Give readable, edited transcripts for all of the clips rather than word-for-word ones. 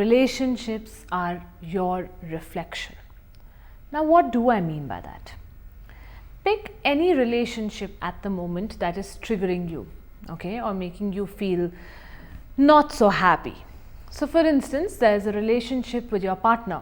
relationships are your reflection. Now, what do I mean by that? Pick any relationship at the moment that is triggering you, okay, or making you feel not so happy. So, for instance, there's a relationship with your partner,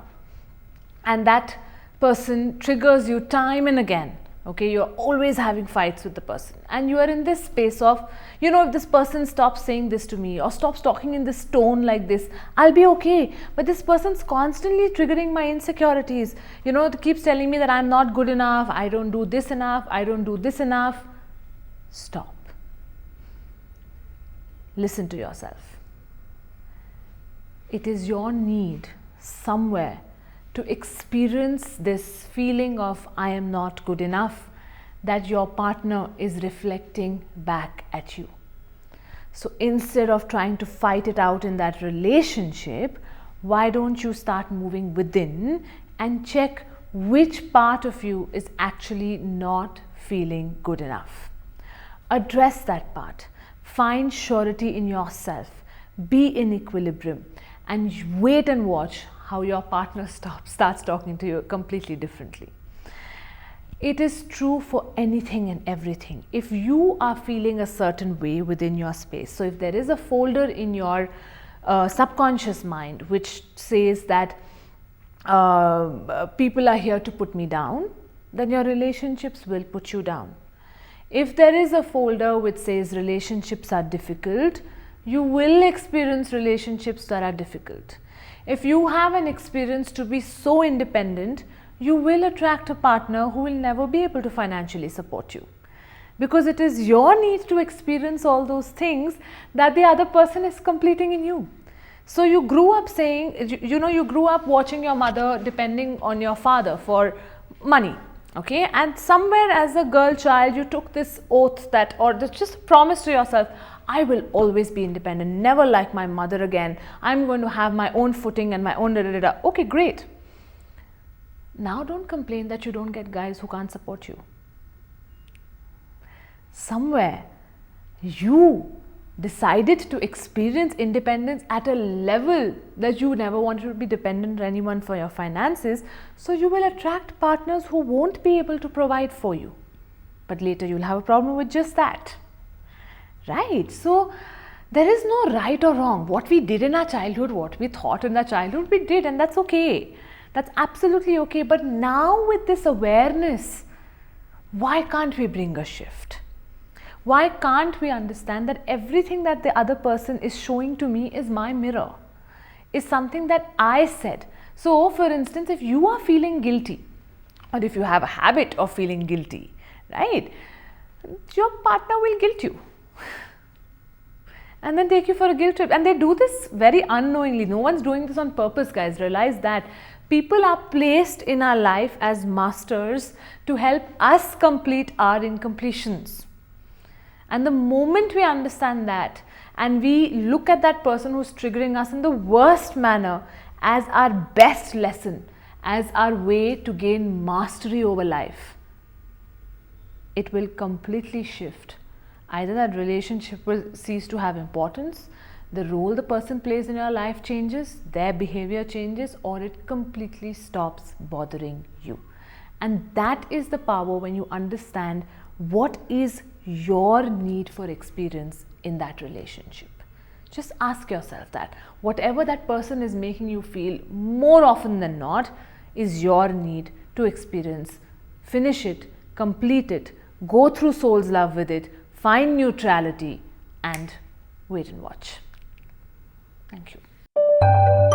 and that person triggers you time and again. Okay, you're always having fights with the person, and you are in this space of, if this person stops saying this to me or stops talking in this tone like this, I'll be okay. But this person's constantly triggering my insecurities. It keeps telling me that I'm not good enough, I don't do this enough, I don't do this enough. Stop. Listen to yourself. It is your need somewhere to experience this feeling of I am not good enough that your partner is reflecting back at you. So instead of trying to fight it out in that relationship, why don't you start moving within and check which part of you is actually not feeling good enough. Address that part. Find surety in yourself. Be in equilibrium and wait and watch how your partner starts talking to you completely differently. It is true for anything and everything. If you are feeling a certain way within your space, so if there is a folder in your subconscious mind which says that people are here to put me down, then your relationships will put you down. If there is a folder which says relationships are difficult, you will experience relationships that are difficult. If you have an experience to be so independent, you will attract a partner who will never be able to financially support you, because it is your need to experience all those things that the other person is completing in you. So you grew up saying, you grew up watching your mother depending on your father for money, okay, and somewhere as a girl child you took this oath that, or just promise to yourself, I will always be independent, never like my mother again. I'm going to have my own footing and my own da-da-da-da. Okay, great. Now don't complain that you don't get guys who can't support you. Somewhere you decided to experience independence at a level that you never wanted to be dependent on anyone for your finances. So you will attract partners who won't be able to provide for you. But later you'll have a problem with just that. Right? So there is no right or wrong. What we did in our childhood, what we thought in our childhood, we did, and that's okay. That's absolutely okay. But now with this awareness, why can't we bring a shift? Why can't we understand that everything that the other person is showing to me is my mirror, is something that I said. So for instance, if you are feeling guilty, or if you have a habit of feeling guilty, right, your partner will guilt you and then take you for a guilt trip. And they do this very unknowingly. No one's doing this on purpose, guys. Realize that people are placed in our life as masters to help us complete our incompletions. And the moment we understand that and we look at that person who's triggering us in the worst manner as our best lesson, as our way to gain mastery over life, it will completely shift. Either that relationship will cease to have importance, the role the person plays in your life changes, their behavior changes, or it completely stops bothering you. And that is the power when you understand what is your need for experience in that relationship. Just ask yourself that. Whatever that person is making you feel, more often than not, is your need to experience. Finish it, complete it, go through soul's love with it, find neutrality, and wait and watch. Thank you.